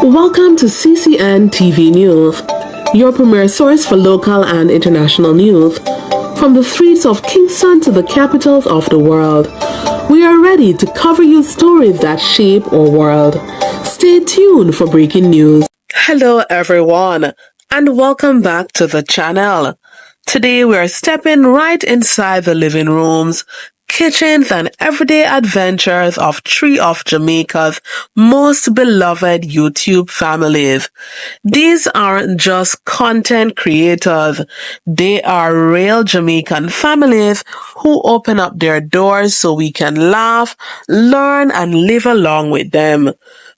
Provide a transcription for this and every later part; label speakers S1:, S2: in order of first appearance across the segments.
S1: Welcome to CCN TV News, your premier source for local and international news. From the streets of Kingston to the capitals of the world, we are ready to cover you stories that shape our world. Stay tuned for breaking news. Hello everyone, and welcome back to the channel. Today we are stepping right inside the living rooms, kitchens and everyday adventures of three of Jamaica's most beloved YouTube families. These aren't just content creators. They are real Jamaican families who open up their doors so we can laugh, learn, and live along with them.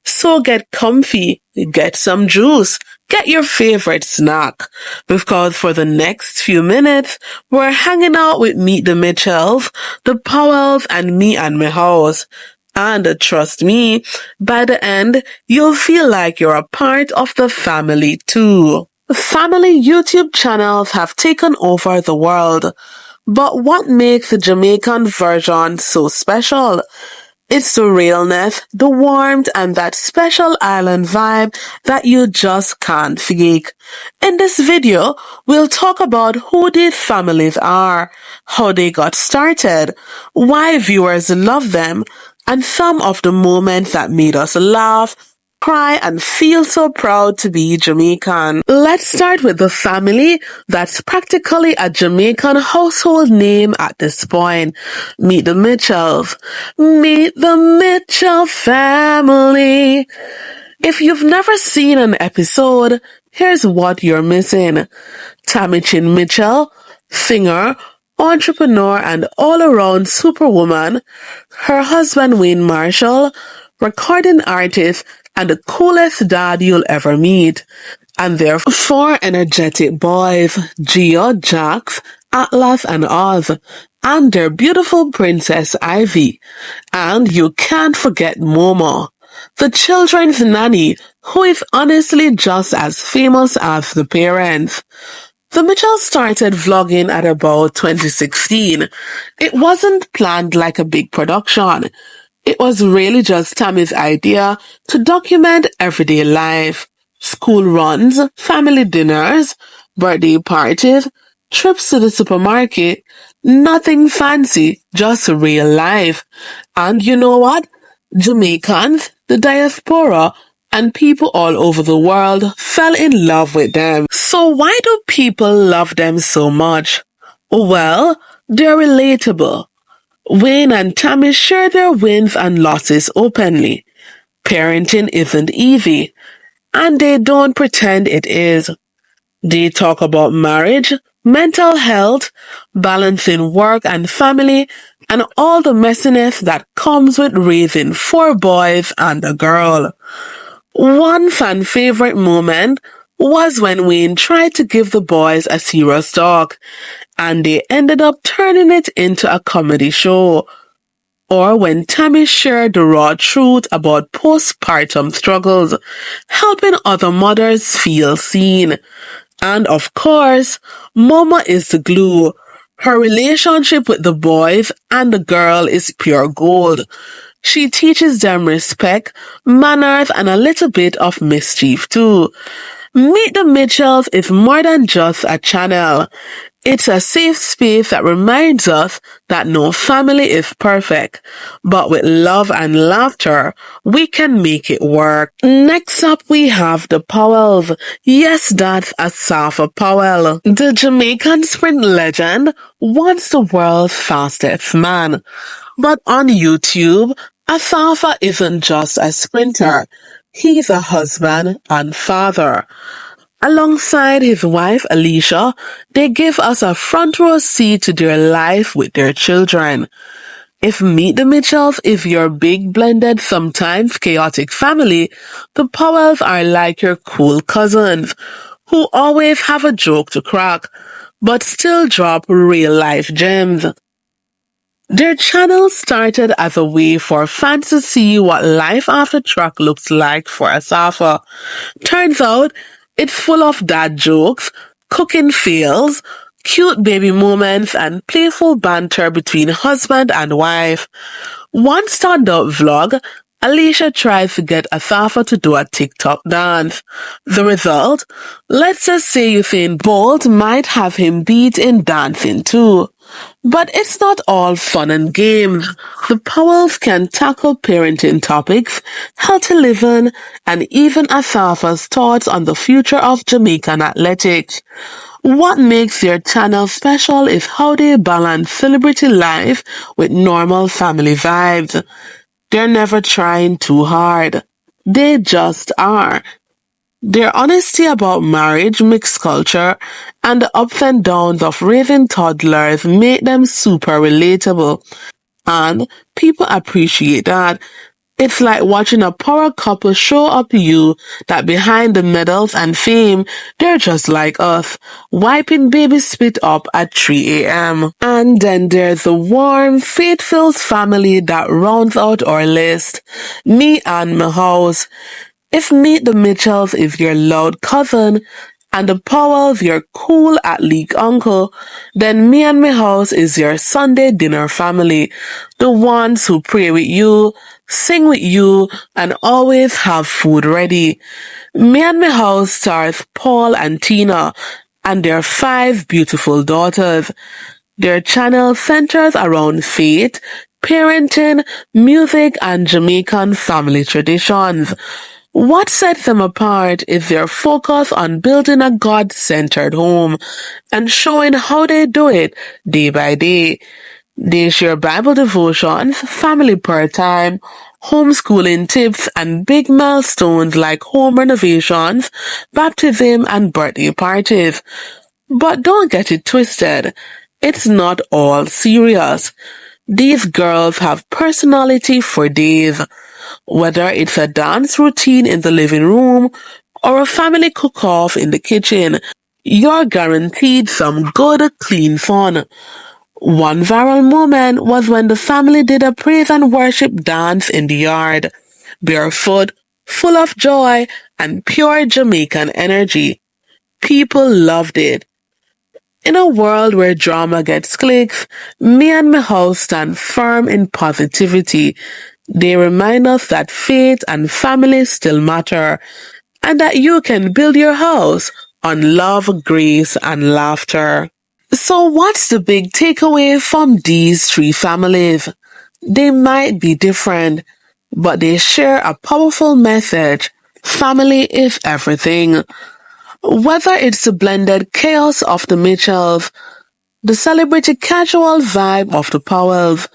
S1: So get comfy, get some juice, get your favorite snack, because for the next few minutes, we're hanging out with Meet the Mitchells, the Powells, and me and my house. And trust me, by the end, you'll feel like you're a part of the family too. Family YouTube channels have taken over the world. But what makes the Jamaican version so special? It's the realness, the warmth, and that special island vibe that you just can't fake. In this video, we'll talk about who these families are, how they got started, why viewers love them, and some of the moments that made us laugh, cry, and feel so proud to be Jamaican. Let's start with the family that's practically a Jamaican household name at this point. Meet the Mitchells. Meet the Mitchell family. If you've never seen an episode, here's what you're missing. Tami Mitchell, singer, entrepreneur, and all-around superwoman. Her husband Wayne Marshall, recording artist, and the coolest dad you'll ever meet. And their four energetic boys, Gio, Jax, Atlas, and Oz, and their beautiful princess Ivy. And you can't forget Momo, the children's nanny, who is honestly just as famous as the parents. The Mitchells started vlogging at about 2016. It wasn't planned like a big production. It was really just Tami's idea to document everyday life. School runs, family dinners, birthday parties, trips to the supermarket. Nothing fancy, just real life. And you know what? Jamaicans, the diaspora, and people all over the world fell in love with them. So why do people love them so much? Well, they're relatable. Wayne and Tami share their wins and losses openly. Parenting isn't easy, and they don't pretend it is. They talk about marriage, mental health, balancing work and family, and all the messiness that comes with raising four boys and a girl. One fan favorite moment was when Wayne tried to give the boys a serious talk, and they ended up turning it into a comedy show. Or when Tami shared the raw truth about postpartum struggles, helping other mothers feel seen. And of course, Mama is the glue. Her relationship with the boys and the girl is pure gold. She teaches them respect, manners, and a little bit of mischief too. Meet the Mitchells is more than just a channel. It's a safe space that reminds us that no family is perfect, but with love and laughter, we can make it work. Next up, we have the Powells. Yes, that's Asafa Powell. The Jamaican sprint legend, once the world's fastest man. But on YouTube, Asafa isn't just a sprinter. He's a husband and father. Alongside his wife, Alyshia, they give us a front row seat to their life with their children. If Meet the Mitchells is your big, blended, sometimes chaotic family, the Powells are like your cool cousins, who always have a joke to crack, but still drop real-life gems. Their channel started as a way for fans to see what life after track looks like for Asafa. Turns out, it's full of dad jokes, cooking fails, cute baby moments, and playful banter between husband and wife. One standout vlog, Alyshia tries to get Asafa to do a TikTok dance. The result? Let's just say Usain Bolt might have him beat in dancing too. But it's not all fun and games. The Powells can tackle parenting topics, healthy living, and even Asafa's thoughts on the future of Jamaican athletics. What makes their channel special is how they balance celebrity life with normal family vibes. They're never trying too hard. They just are. Their honesty about marriage, mixed culture, and the ups and downs of raising toddlers make them super relatable. And people appreciate that. It's like watching a power couple show up you that behind the medals and fame, they're just like us, wiping baby spit up at 3 a.m. And then there's the warm, faithful family that rounds out our list. Me and my house. If Meet the Mitchells is your loud cousin and the Powells your cool athlete uncle, then me and my house is your Sunday dinner family. The ones who pray with you, sing with you, and always have food ready. Me and my house stars Paul and Tina and their 5 beautiful daughters. Their channel centers around faith, parenting, music, and Jamaican family traditions. What sets them apart is their focus on building a God-centered home and showing how they do it day by day. They share Bible devotions, family prayer time, homeschooling tips, and big milestones like home renovations, baptism, and birthday parties. But don't get it twisted. It's not all serious. These girls have personality for days. Whether it's a dance routine in the living room or a family cook-off in the kitchen, you're guaranteed some good, clean fun. One viral moment was when the family did a praise and worship dance in the yard, barefoot, full of joy, and pure Jamaican energy. People loved it. In a world where drama gets clicks, me and my house stand firm in positivity. They remind us that faith and family still matter, and that you can build your house on love, grace, and laughter. So what's the big takeaway from these 3 families? They might be different, but they share a powerful message. Family is everything. Whether it's the blended chaos of the Mitchells, the celebrity casual vibe of the Powells,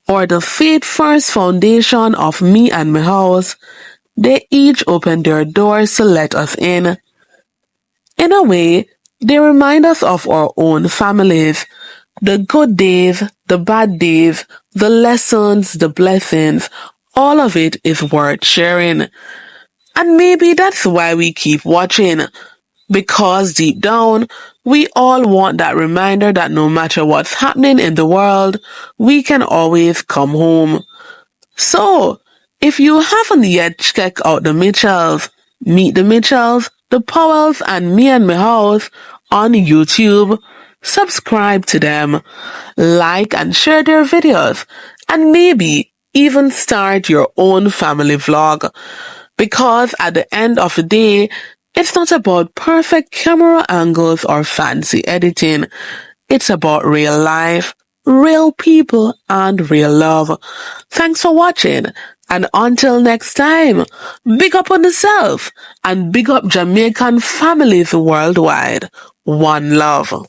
S1: or the faith-first foundation of me and my house, they each open their doors to let us in. In a way, they remind us of our own families, the good days, the bad days, the lessons, the blessings. All of it is worth sharing. And maybe that's why we keep watching. Because deep down, we all want that reminder that no matter what's happening in the world, we can always come home. So, if you haven't yet checked out the Mitchells, Meet the Mitchells, the Powells, and Me and My House on YouTube, subscribe to them, like and share their videos, and maybe even start your own family vlog. Because at the end of the day, it's not about perfect camera angles or fancy editing. It's about real life, real people, and real love. Thanks for watching, and until next time, big up on yourself, and big up Jamaican families worldwide. One love.